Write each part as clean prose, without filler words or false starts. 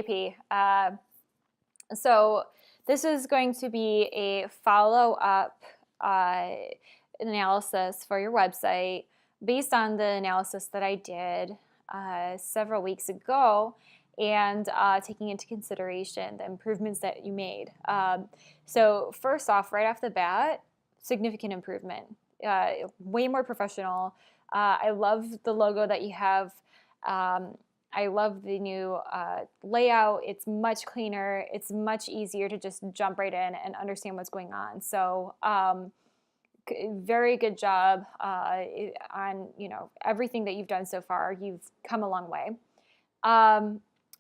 JP. So this is going to be a follow-up analysis for your website based on the analysis that I did several weeks ago, and taking into consideration the improvements that you made. So first off, right off the bat, significant improvement, way more professional. I love the logo that you have. I love the new layout. It's much cleaner. It's much easier to just jump right in and understand what's going on. So very good job on everything that you've done so far. You've come a long way.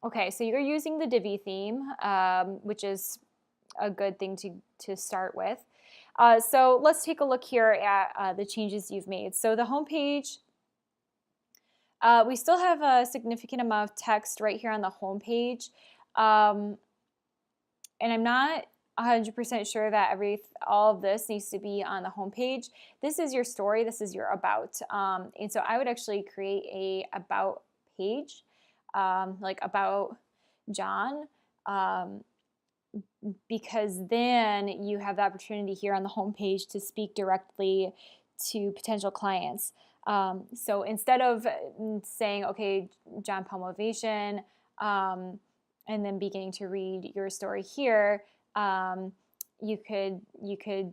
Okay, so you're using the Divi theme, which is a good thing to start with. So let's take a look here at the changes you've made. So the homepage, we still have a significant amount of text right here on the homepage, and I'm not 100% sure that all of this needs to be on the homepage. This is your story. This is your about, and so I would actually create a about page, like about John, because then you have the opportunity here on the homepage to speak directly to potential clients. So instead of saying, okay, JPMotivation, and then beginning to read your story here, you could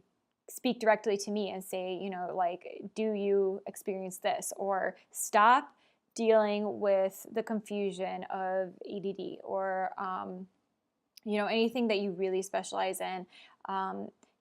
speak directly to me and say, like, do you experience this? Or stop dealing with the confusion of ADD, or anything that you really specialize in.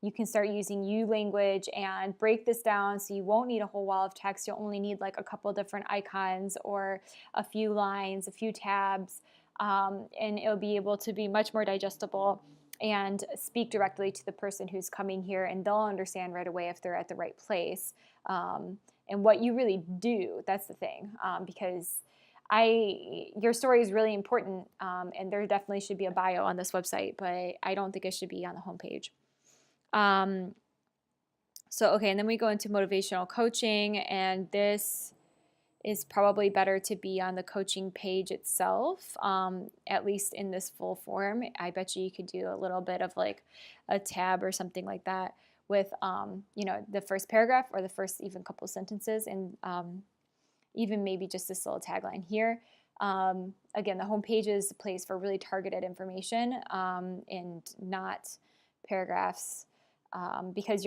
You can start using you language and break this down so you won't need a whole wall of text. You'll only need like a couple different icons or a few lines, a few tabs, and it'll be able to be much more digestible and speak directly to the person who's coming here, and they'll understand right away if they're at the right place and what you really do. That's the thing, because your story is really important, and there definitely should be a bio on this website, but I don't think it should be on the homepage. Okay, and then we go into motivational coaching, and this is probably better to be on the coaching page itself, at least in this full form. I bet you could do a little bit of like a tab or something like that with, the first paragraph or the first even couple sentences, and even maybe just this little tagline here. Again, the homepage is a place for really targeted information, and not paragraphs, because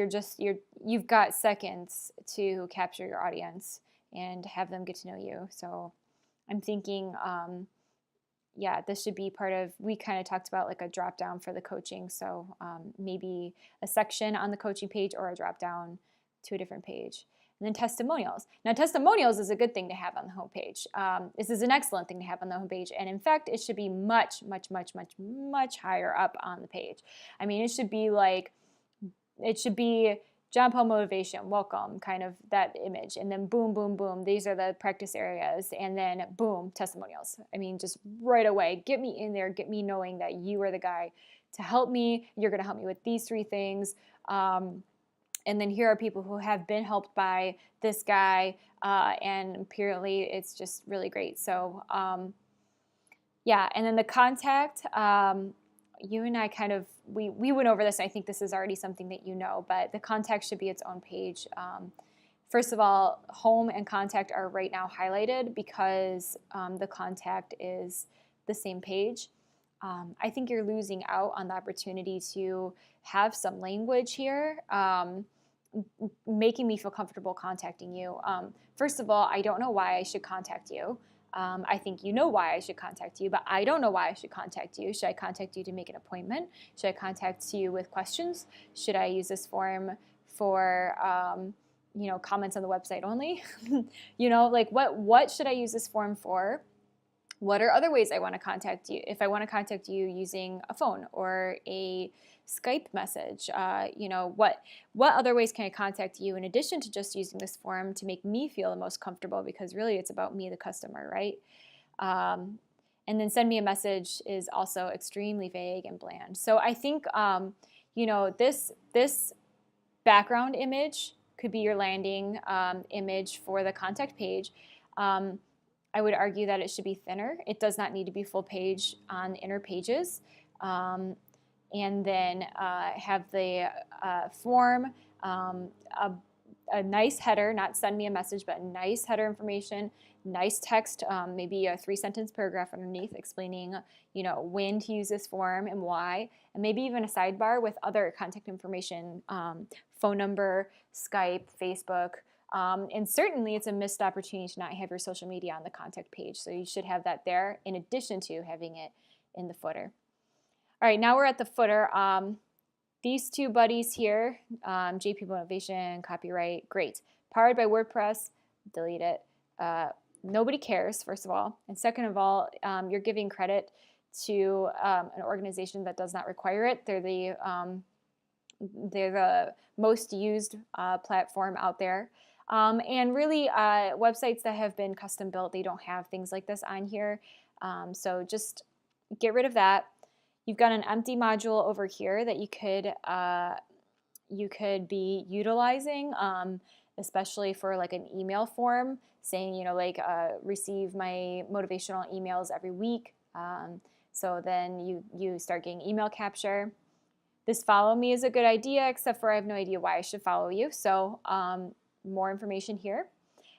you've got seconds to capture your audience and have them get to know you. So I'm thinking, this should be part of, we kind of talked about like a drop down for the coaching. So maybe a section on the coaching page or a drop down to a different page. And then testimonials. Now, testimonials is a good thing to have on the homepage. This is an excellent thing to have on the homepage. And in fact, it should be much, much, much, much, much higher up on the page. I mean, it should be JPMotivation, welcome, kind of that image. And then boom, boom, boom. These are the practice areas. And then boom, testimonials. I mean, just right away, get me in there, get me knowing that you are the guy to help me. You're going to help me with these 3 things. And then here are people who have been helped by this guy, and apparently it's just really great. So and then the contact, you and I kind of, we went over this, and I think this is already something that you know, but the contact should be its own page. First of all, home and contact are right now highlighted because the contact is the same page. I think you're losing out on the opportunity to have some language here, making me feel comfortable contacting you. First of all, I don't know why I should contact you. I think you know why I should contact you, but I don't know why I should contact you. Should I contact you to make an appointment? Should I contact you with questions? Should I use this form for comments on the website only? Like what should I use this form for? What are other ways I want to contact you? If I want to contact you using a phone or a Skype message, what other ways can I contact you in addition to just using this form to make me feel the most comfortable? Because really it's about me, the customer, right? And then send me a message is also extremely vague and bland. So I think, this background image could be your landing image for the contact page. I would argue that it should be thinner. It does not need to be full page on inner pages. And then have the form, a, a nice header, not send me a message, but a nice header information, nice text, maybe a 3-sentence paragraph underneath explaining, when to use this form and why, and maybe even a sidebar with other contact information, phone number, Skype, Facebook. And certainly it's a missed opportunity to not have your social media on the contact page. So you should have that there in addition to having it in the footer. All right, now we're at the footer. These two buddies here, JPMotivation, copyright, great. Powered by WordPress, delete it. Nobody cares, first of all. And second of all, you're giving credit to an organization that does not require it. They're the most used platform out there. And really, websites that have been custom built, they don't have things like this on here. So just get rid of that. You've got an empty module over here that you could be utilizing, especially for like an email form, saying, receive my motivational emails every week. So then you start getting email capture. This follow me is a good idea, except for I have no idea why I should follow you. So more information here.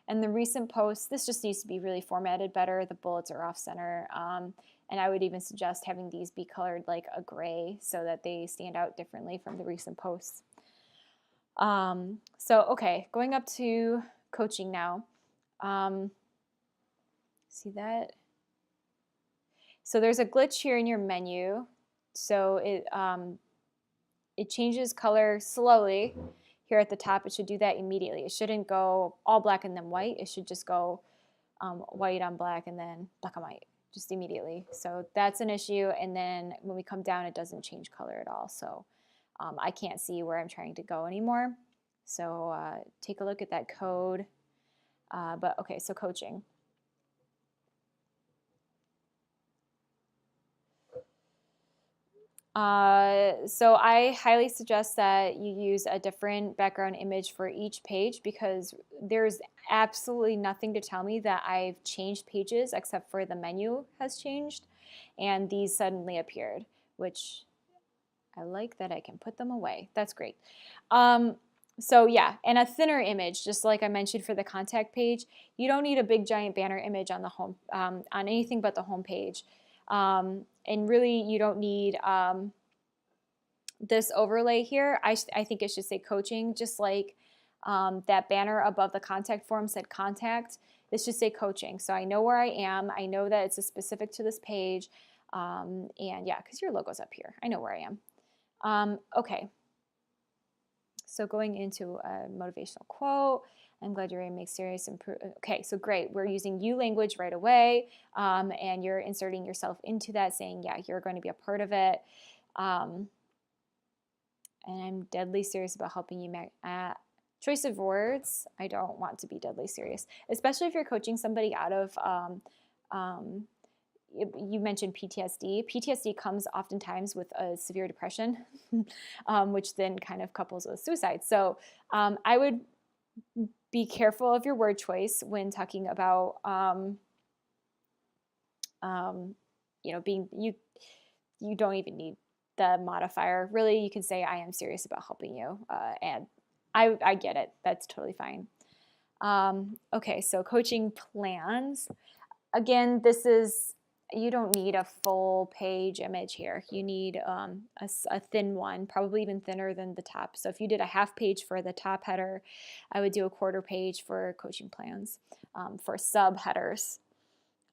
And the recent posts, this just needs to be really formatted better. The bullets are off center. And I would even suggest having these be colored like a gray so that they stand out differently from the recent posts. Okay, going up to coaching now. See that? So there's a glitch here in your menu. So it changes color slowly. Here at the top, it should do that immediately. It shouldn't go all black and then white. It should just go white on black and then black on white, just immediately. So that's an issue. And then when we come down, it doesn't change color at all. So I can't see where I'm trying to go anymore. So take a look at that code. But okay, so coaching. So I highly suggest that you use a different background image for each page because there's absolutely nothing to tell me that I've changed pages except for the menu has changed and these suddenly appeared, which I like that I can put them away. That's great. So yeah, and a thinner image, just like I mentioned for the contact page, you don't need a big giant banner image on the home, on anything but the home page. And really, you don't need this overlay here. I think it should say coaching, just like that banner above the contact form said contact. This should say coaching. So I know where I am. I know that it's specific to this page. And yeah, because your logo's up here. I know where I am. Okay. So going into a motivational quote. I'm glad you're ready to make serious improvement. Okay, so great. We're using you language right away, and you're inserting yourself into that, saying, yeah, you're going to be a part of it. And I'm deadly serious about helping you make choice of words. I don't want to be deadly serious, especially if you're coaching somebody out of, you mentioned PTSD. PTSD comes oftentimes with a severe depression, which then kind of couples with suicide. So I would be careful of your word choice when talking about, being, you don't even need the modifier. Really, you can say, I am serious about helping you. And I get it. That's totally fine. Okay, so coaching plans. Again, you don't need a full page image here. You need a thin one, probably even thinner than the top. So if you did a half page for the top header, I would do a quarter page for coaching plans for sub headers.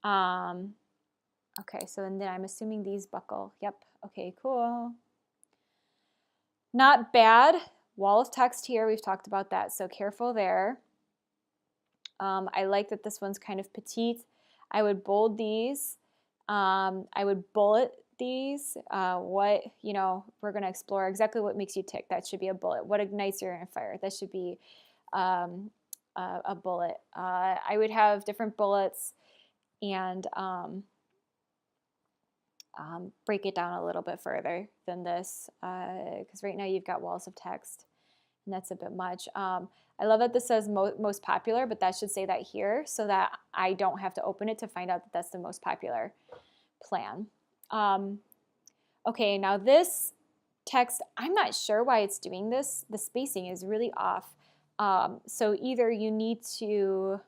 Okay, so then I'm assuming these buckle. Yep, okay, cool. Not bad. Wall of text here, we've talked about that, so careful there. I like that this one's kind of petite. I would bold these. I would bullet these. We're going to explore exactly what makes you tick. That should be a bullet. What ignites your fire? That should be a bullet. I would have different bullets and break it down a little bit further than this because right now you've got walls of text and that's a bit much. I love that this says most popular, but that should say that here so that I don't have to open it to find out that that's the most popular plan. Okay, now this text, I'm not sure why it's doing this. The spacing is really off. So either you need to,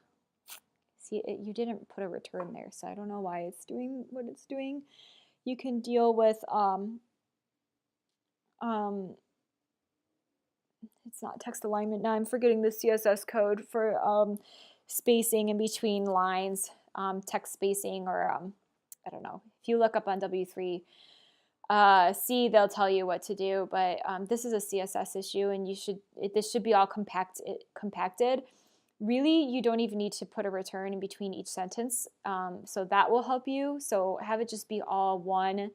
see, you didn't put a return there, so I don't know why it's doing what it's doing. You can deal with, it's not text alignment now, I'm forgetting the CSS code for spacing in between lines, text spacing, or I don't know. If you look up on W3, C, they'll tell you what to do, but this is a CSS issue, and this should be all compacted. Really, you don't even need to put a return in between each sentence, so that will help you. So have it just be all one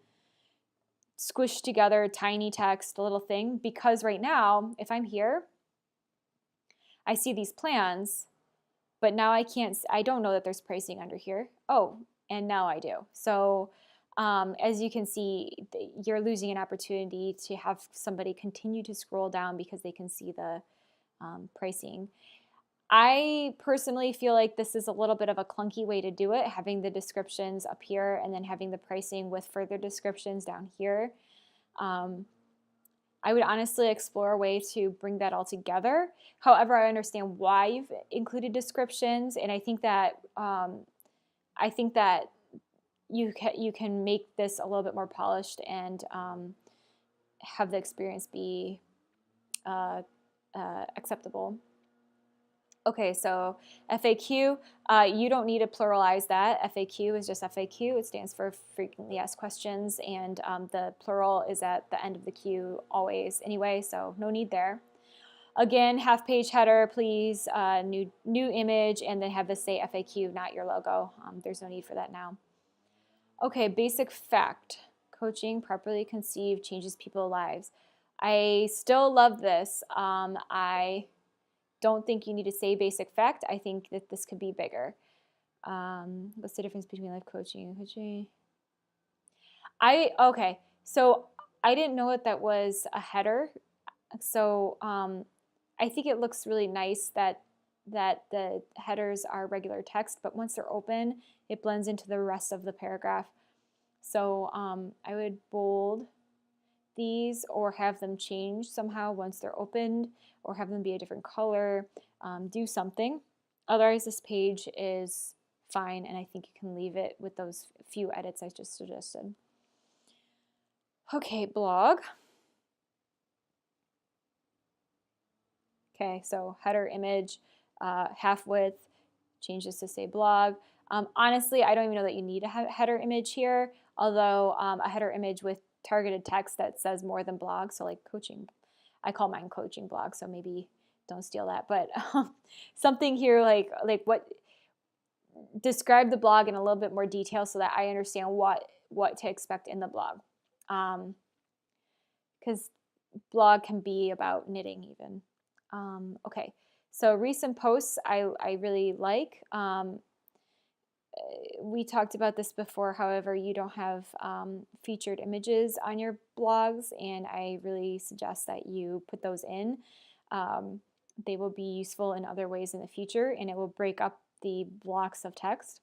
squished together tiny text, a little thing, because right now, if I'm here, I see these plans, but now I don't know that there's pricing under here. Oh, and now I do. So as you can see, you're losing an opportunity to have somebody continue to scroll down because they can see the pricing. I personally feel like this is a little bit of a clunky way to do it, having the descriptions up here and then having the pricing with further descriptions down here. I would honestly explore a way to bring that all together. However, I understand why you've included descriptions, and I think that you can make this a little bit more polished and have the experience be acceptable. Okay, so FAQ, you don't need to pluralize that. FAQ is just FAQ. It stands for frequently asked questions, and the plural is at the end of the queue always anyway, so no need there. Again, half page header, please, new image, and then have this say FAQ, not your logo. There's no need for that now. Okay, basic fact. Coaching properly conceived changes people's lives. I still love this. I don't think you need to say basic fact. I think that this could be bigger. What's the difference between life coaching and coaching? Okay, so I didn't know that was a header. So I think it looks really nice that the headers are regular text, but once they're open, it blends into the rest of the paragraph. So I would bold these or have them change somehow once they're opened, or have them be a different color, do something. Otherwise, this page is fine, and I think you can leave it with those few edits I just suggested. Okay, blog. Okay, so header image, half width, change this to say blog. Honestly, I don't even know that you need a header image here, although a header image with targeted text that says more than blog, so like coaching. I call mine coaching blog, so maybe don't steal that. But something here like what, describe the blog in a little bit more detail so that I understand what to expect in the blog. Because blog can be about knitting even. Okay, so recent posts I really like. We talked about this before, however, you don't have featured images on your blogs, and I really suggest that you put those in. They will be useful in other ways in the future, and it will break up the blocks of text.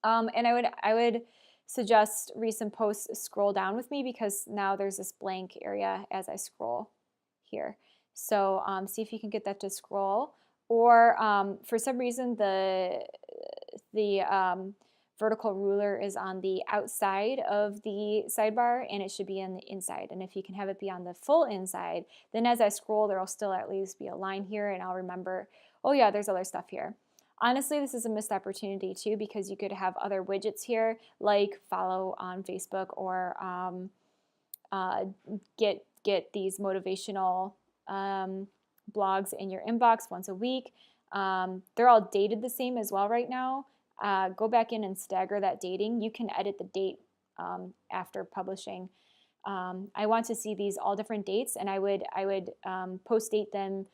And I would suggest recent posts scroll down with me, because now there's this blank area as I scroll here. So see if you can get that to scroll. Or for some reason the vertical ruler is on the outside of the sidebar, and it should be on the inside. And if you can have it be on the full inside, then as I scroll, there will still at least be a line here, and I'll remember, oh yeah, there's other stuff here. Honestly, this is a missed opportunity too, because you could have other widgets here, like follow on Facebook, or get these motivational blogs in your inbox once a week. They're all dated the same as well right now. Go back in and stagger that dating. You can edit the date after publishing. I want to see these all different dates, and I would post date them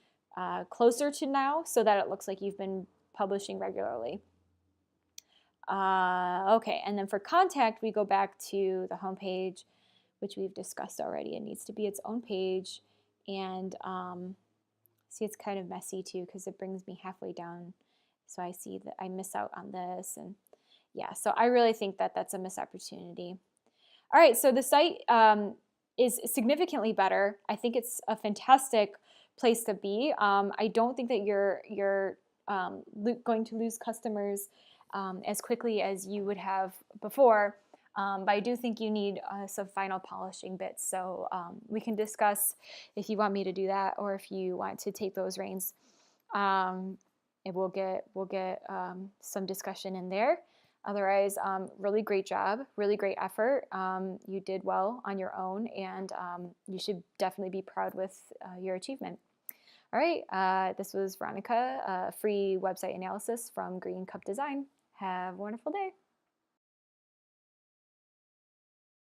closer to now, so that it looks like you've been publishing regularly. Okay, and then for contact, we go back to the home page, which we've discussed already. It needs to be its own page, and See, it's kind of messy too because it brings me halfway down. So I see that I miss out on this. And yeah, so I really think that that's a missed opportunity. All right, so the site is significantly better. I think it's a fantastic place to be. I don't think that you're going to lose customers as quickly as you would have before. But I do think you need some final polishing bits. So we can discuss if you want me to do that or if you want to take those reins. And we'll get some discussion in there. Otherwise, really great job, really great effort. You did well on your own, and you should definitely be proud with your achievement. All right, this was Veronica, free website analysis from Green Cup Design. Have a wonderful day.